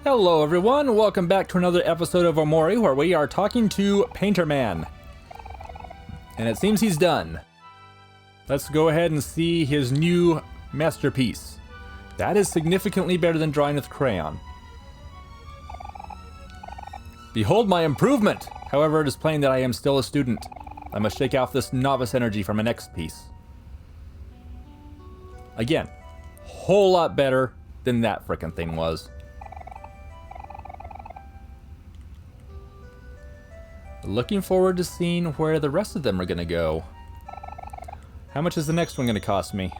Hello everyone, welcome back to another episode of Omori where we are talking to Painter Man. And it seems he's done. Let's go ahead and see his new masterpiece. That is significantly better than drawing with crayon. Behold my improvement! However, it is plain that I am still a student. I must shake off this novice energy for my next piece. Again, whole lot better than that frickin' thing was. Looking forward to seeing where the rest of them are gonna go. How much is the next one gonna cost me?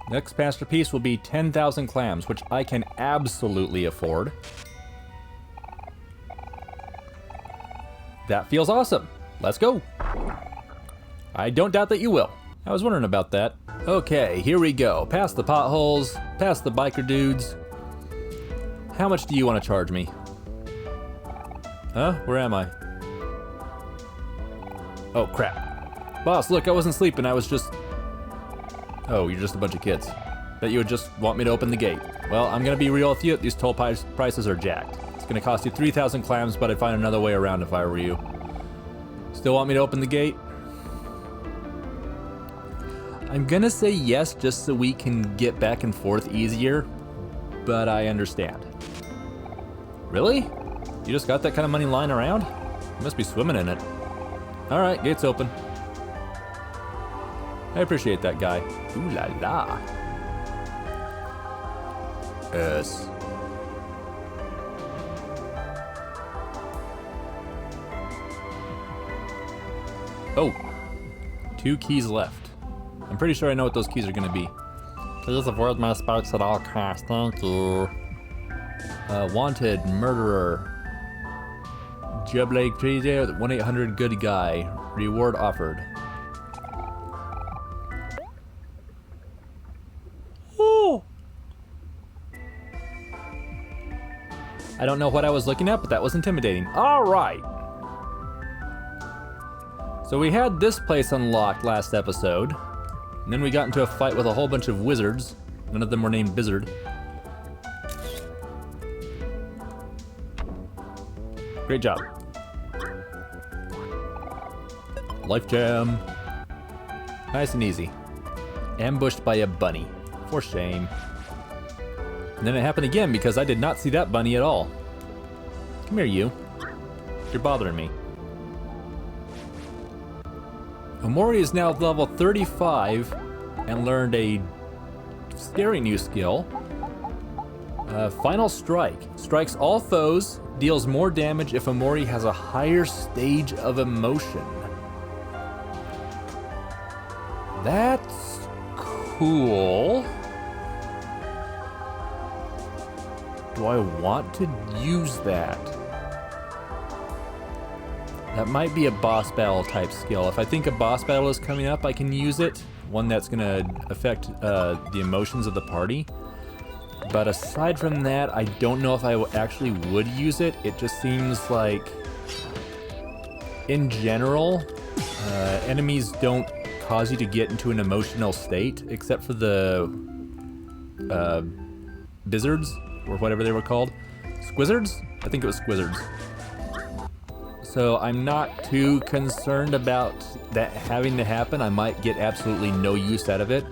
Next masterpiece will be 10,000 clams, which I can absolutely afford. That feels awesome. Let's go. I don't doubt that you will. I was wondering about that. Okay, here we go. Past the potholes, past the biker dudes. How much do you want to charge me? Huh? Where am I? Oh, crap. Boss, look, I wasn't sleeping. I was just... Oh, you're just a bunch of kids. Bet you would just want me to open the gate. Well, I'm gonna be real with you. These toll prices are jacked. It's gonna cost you 3,000 clams, but I'd find another way around if I were you. Still want me to open the gate? I'm gonna say yes just so we can get back and forth easier, but I understand. Really? You just got that kind of money lying around? You must be swimming in it. Alright, gate's open. I appreciate that guy. Ooh la la. Yes. Oh. 2 keys left. I'm pretty sure I know what those keys are gonna be. Please avoid my spikes at all costs, thank you. Wanted, murderer. Jublake 1-800 good guy. Reward offered. Oh. I don't know what I was looking at, but that was intimidating. All right. So we had this place unlocked last episode, and then we got into a fight with a whole bunch of wizards. None of them were named Bizzard. Great job. Life jam. Nice and easy. Ambushed by a bunny. For shame. And then it happened again because I did not see that bunny at all. Come here, you. You're bothering me. Omori is now level 35 and learned a scary new skill. Final Strike. Strikes all foes, deals more damage if Omori has a higher stage of emotion. That's cool. Do I want to use that? That might be a boss battle type skill. If I think a boss battle is coming up, I can use it. One that's gonna affect the emotions of the party. But aside from that, I don't know if I actually would use it. It just seems like, in general, enemies don't cause you to get into an emotional state, except for the Bizzards, or whatever they were called. Squizzards? I think it was Squizzards. So I'm not too concerned about that having to happen. I might get absolutely no use out of it.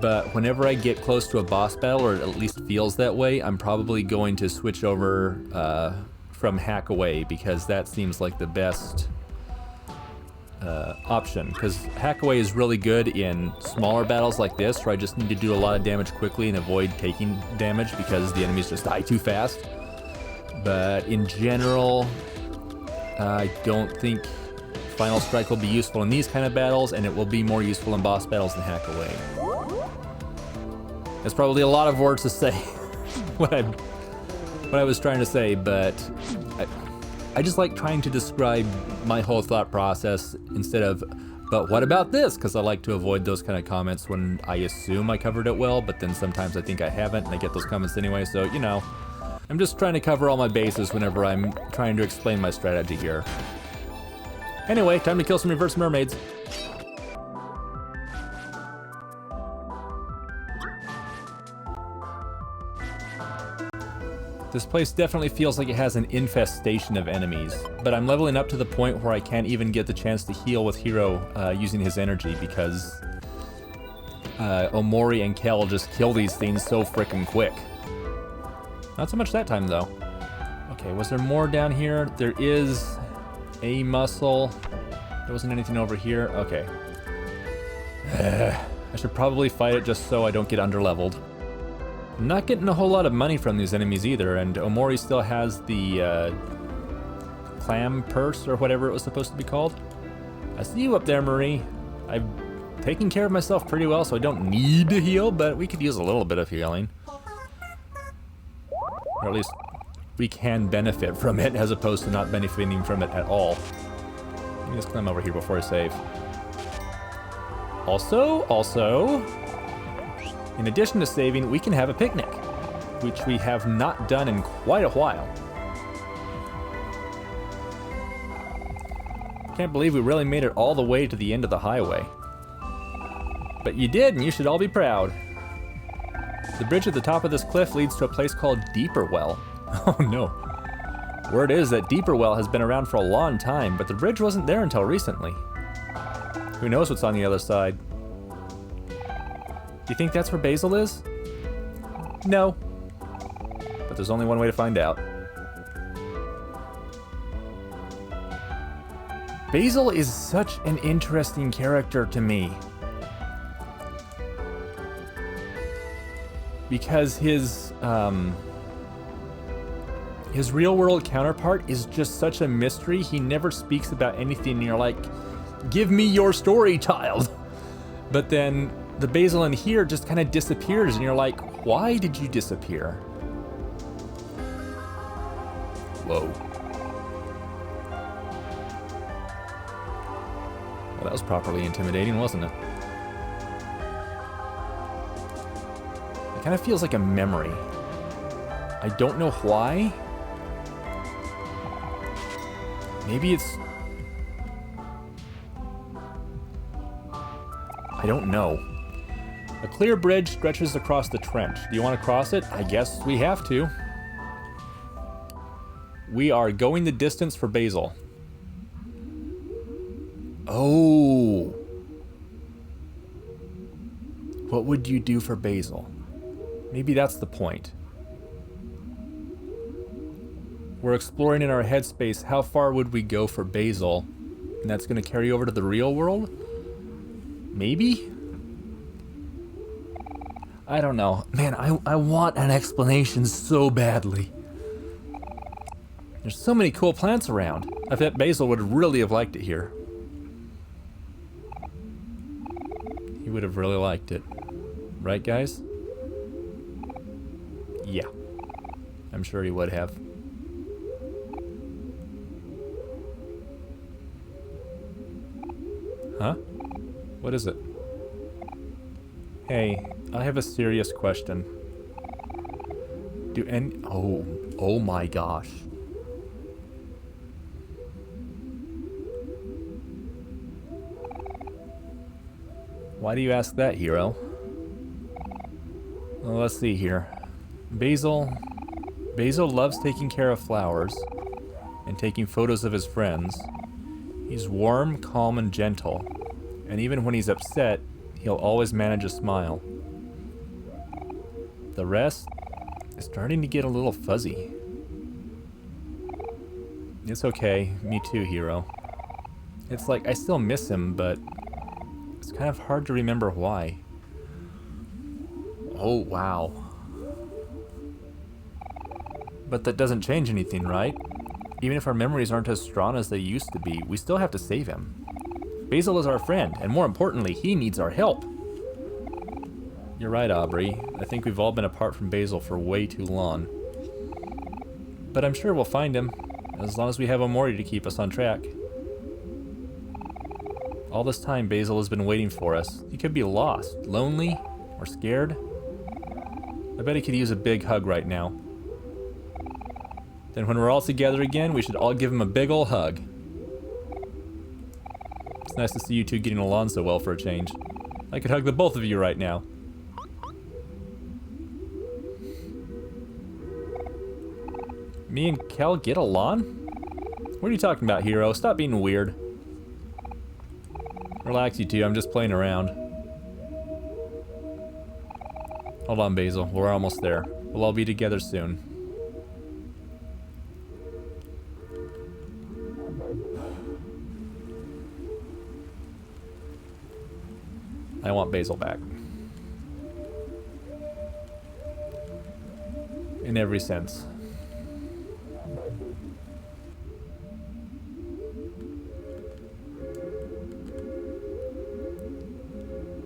But whenever I get close to a boss battle, or it at least feels that way, I'm probably going to switch over from Hack Away, because that seems like the best option. Because Hack Away is really good in smaller battles like this, where I just need to do a lot of damage quickly and avoid taking damage because the enemies just die too fast. But in general, I don't think Final Strike will be useful in these kind of battles, and it will be more useful in boss battles than Hack Away. That's probably a lot of words to say what I was trying to say, but I just like trying to describe my whole thought process instead of, but what about this? Because I like to avoid those kind of comments when I assume I covered it well, but then sometimes I think I haven't, and I get those comments anyway, so, you know, I'm just trying to cover all my bases whenever I'm trying to explain my strategy here. Anyway, time to kill some reverse mermaids. This place definitely feels like it has an infestation of enemies, but I'm leveling up to the point where I can't even get the chance to heal with Hiro using his energy because Omori and Kel just kill these things so frickin' quick. Not so much that time though. Okay, was there more down here? There is a muscle. There wasn't anything over here. Okay. I should probably fight it just so I don't get underleveled. I'm not getting a whole lot of money from these enemies either, and Omori still has the clam purse or whatever it was supposed to be called. I see you up there, Marie. I've taken care of myself pretty well, so I don't need to heal, but we could use a little bit of healing. Or at least we can benefit from it as opposed to not benefiting from it at all. Let me just climb over here before I save. Also, in addition to saving, we can have a picnic, which we have not done in quite a while. Can't believe we really made it all the way to the end of the highway. But you did, and you should all be proud. The bridge at the top of this cliff leads to a place called Deeper Well. Oh no. Word is that Deeper Well has been around for a long time, but the bridge wasn't there until recently. Who knows what's on the other side? Do you think that's where Basil is? No. But there's only one way to find out. Basil is such an interesting character to me. Because his real-world counterpart is just such a mystery. He never speaks about anything, and you're like, give me your story, child. But then the Basil in here just kind of disappears, and you're like, why did you disappear? Whoa. Well, that was properly intimidating, wasn't it? It kind of feels like a memory. I don't know why. Maybe it's... I don't know. A clear bridge stretches across the trench. Do you want to cross it? I guess we have to. We are going the distance for Basil. Oh. What would you do for Basil? Maybe that's the point. We're exploring in our headspace how far would we go for Basil, and that's going to carry over to the real world? Maybe? I don't know. Man, I want an explanation so badly. There's so many cool plants around. I bet Basil would really have liked it here. He would have really liked it. Right, guys? Yeah. I'm sure he would have. Huh? What is it? Hey, I have a serious question. Oh my gosh. Why do you ask that, Hiro? Well, let's see here. Basil loves taking care of flowers and taking photos of his friends. He's warm, calm, and gentle. And even when he's upset, he'll always manage a smile. The rest is starting to get a little fuzzy. It's okay, me too, Hiro. It's like I still miss him, but it's kind of hard to remember why. Oh, wow. But that doesn't change anything, right? Even if our memories aren't as strong as they used to be, we still have to save him. Basil is our friend, and more importantly, he needs our help. You're right, Aubrey. I think we've all been apart from Basil for way too long. But I'm sure we'll find him, as long as we have Omori to keep us on track. All this time, Basil has been waiting for us. He could be lost, lonely, or scared. I bet he could use a big hug right now. Then when we're all together again, we should all give him a big ol' hug. It's nice to see you two getting along so well for a change. I could hug the both of you right now. Me and Kel get along? What are you talking about, hero? Stop being weird. Relax, you two. I'm just playing around. Hold on, Basil. We're almost there. We'll all be together soon. I want Basil back. In every sense.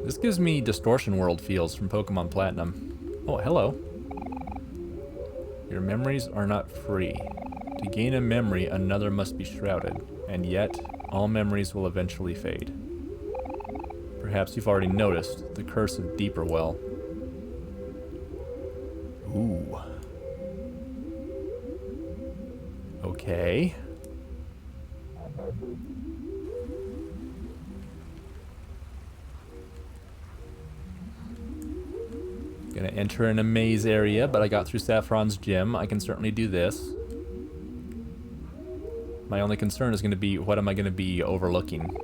This gives me Distortion World feels from Pokemon Platinum. Oh, hello. Your memories are not free. To gain a memory, another must be shrouded. And yet, all memories will eventually fade. Perhaps you've already noticed the curse of Deeper Well. Ooh. Okay. Gonna enter in a maze area, but I got through Saffron's gym. I can certainly do this. My only concern is going to be, what am I going to be overlooking?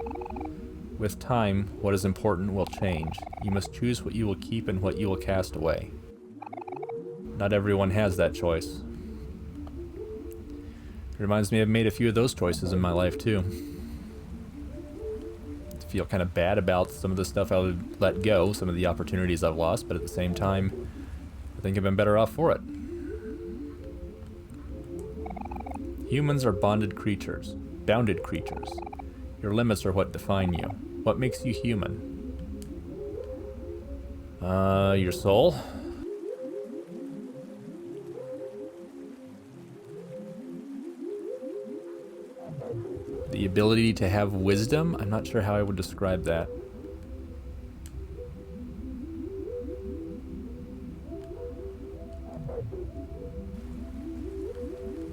With time, what is important will change. You must choose what you will keep and what you will cast away. Not everyone has that choice. It reminds me I've made a few of those choices in my life too. I feel kind of bad about some of the stuff I would let go, some of the opportunities I've lost, but at the same time, I think I've been better off for it. Humans are bounded creatures. Your limits are what define you. What makes you human? Your soul? The ability to have wisdom? I'm not sure how I would describe that.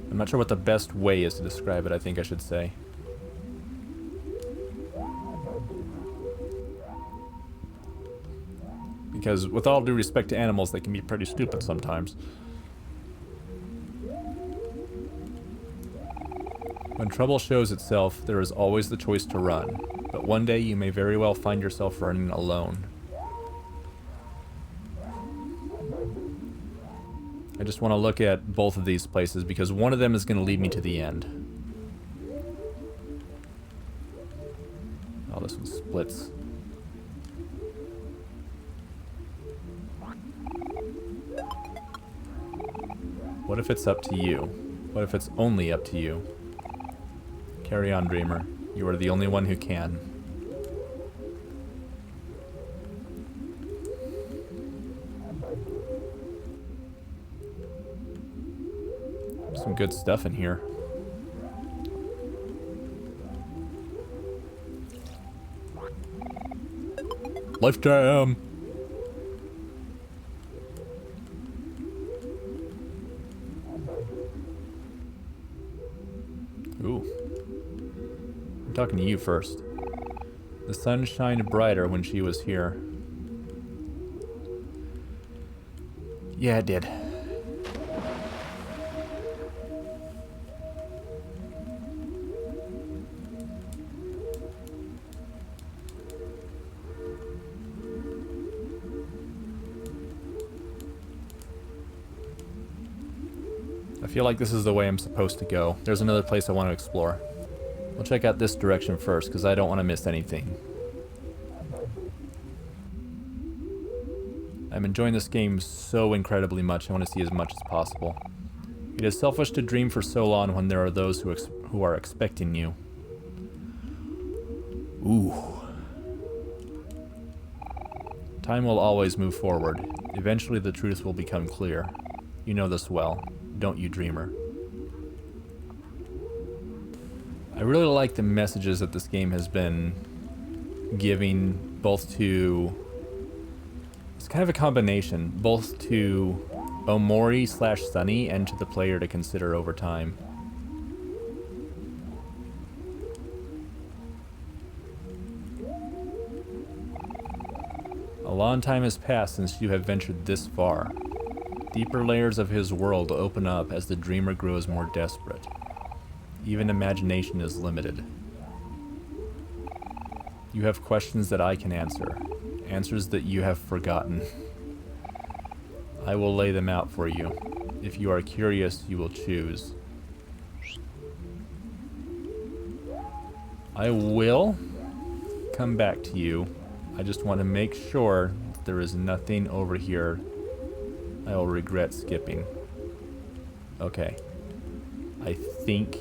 I'm not sure what the best way is to describe it, I think I should say. Because with all due respect to animals, they can be pretty stupid sometimes. When trouble shows itself, there is always the choice to run, but one day you may very well find yourself running alone. I just want to look at both of these places because one of them is going to lead me to the end. Oh, this one splits. What if it's up to you? What if it's only up to you? Carry on, dreamer. You are the only one who can. Some good stuff in here. Lifetime! Ooh. I'm talking to you first. The sun shined brighter when she was here. Yeah, it did. I feel like this is the way I'm supposed to go. There's another place I want to explore. We'll check out this direction first, because I don't want to miss anything. I'm enjoying this game so incredibly much, I want to see as much as possible. It is selfish to dream for so long when there are those who are expecting you. Ooh. Time will always move forward. Eventually the truth will become clear. You know this well. Don't you, dreamer? I really like the messages that this game has been giving, both to... It's kind of a combination, both to Omori / Sunny and to the player to consider over time. A long time has passed since you have ventured this far. Deeper layers of his world open up as the dreamer grows more desperate. Even imagination is limited. You have questions that I can answer, answers that you have forgotten. I will lay them out for you. If you are curious, you will choose. I will come back to you. I just want to make sure there is nothing over here I will regret skipping. Okay. I think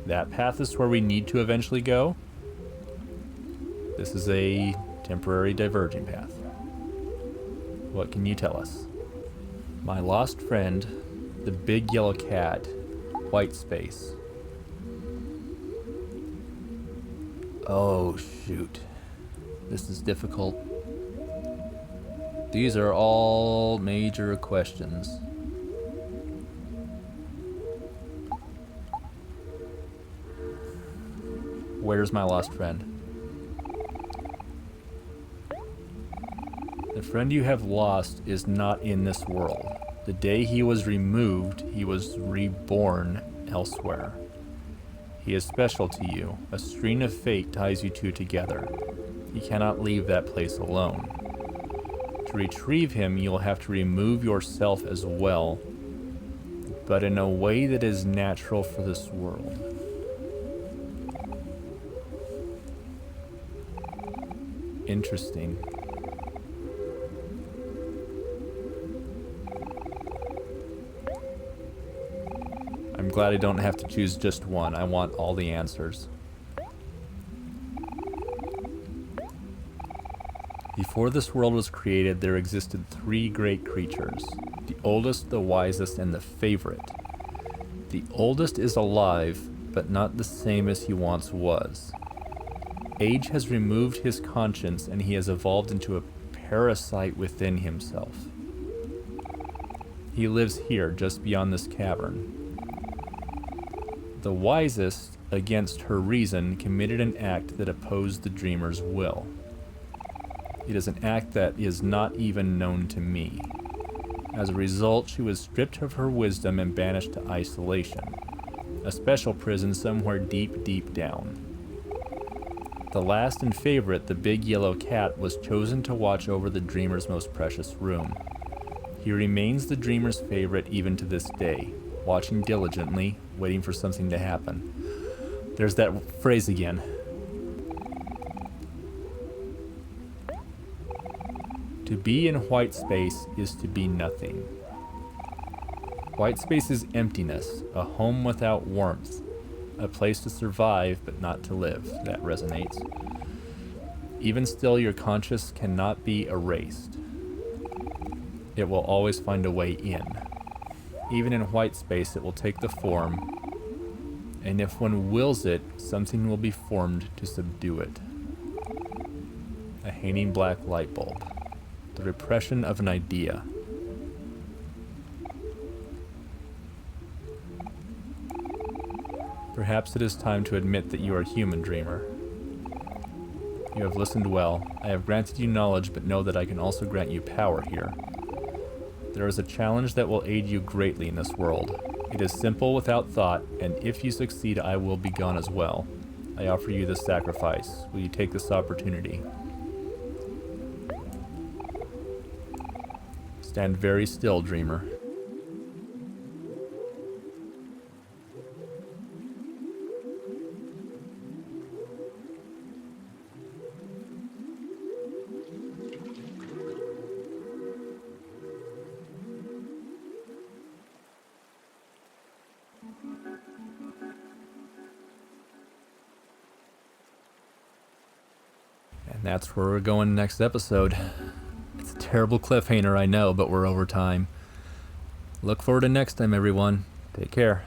that path is where we need to eventually go. This is a temporary diverging path. What can you tell us? My lost friend, the big yellow cat, white space. Oh, shoot. This is difficult. These are all major questions. Where's my lost friend? The friend you have lost is not in this world. The day he was removed, he was reborn elsewhere. He is special to you. A string of fate ties you two together. You cannot leave that place alone. To retrieve him, you'll have to remove yourself as well, but in a way that is natural for this world. Interesting. I'm glad I don't have to choose just one. I want all the answers. Before this world was created, there existed 3 great creatures. The oldest, the wisest, and the favorite. The oldest is alive, but not the same as he once was. Age has removed his conscience, and he has evolved into a parasite within himself. He lives here, just beyond this cavern. The wisest, against her reason, committed an act that opposed the dreamer's will. It is an act that is not even known to me. As a result, she was stripped of her wisdom and banished to isolation, a special prison somewhere deep, deep down. The last and favorite, the big yellow cat, was chosen to watch over the dreamer's most precious room. He remains the dreamer's favorite even to this day, watching diligently, waiting for something to happen. There's that phrase again. To be in white space is to be nothing. White space is emptiness, a home without warmth, a place to survive but not to live. That resonates. Even still, your conscience cannot be erased. It will always find a way in. Even in white space, it will take the form, and if one wills it, something will be formed to subdue it. A hanging black light bulb. The repression of an idea. Perhaps it is time to admit that you are human, dreamer. You have listened well. I have granted you knowledge, but know that I can also grant you power here. There is a challenge that will aid you greatly in this world. It is simple without thought, and if you succeed, I will be gone as well. I offer you this sacrifice. Will you take this opportunity? Stand very still, dreamer. And that's where we're going next episode. It's a terrible cliffhanger, I know, but we're over time. Look forward to next time, everyone. Take care.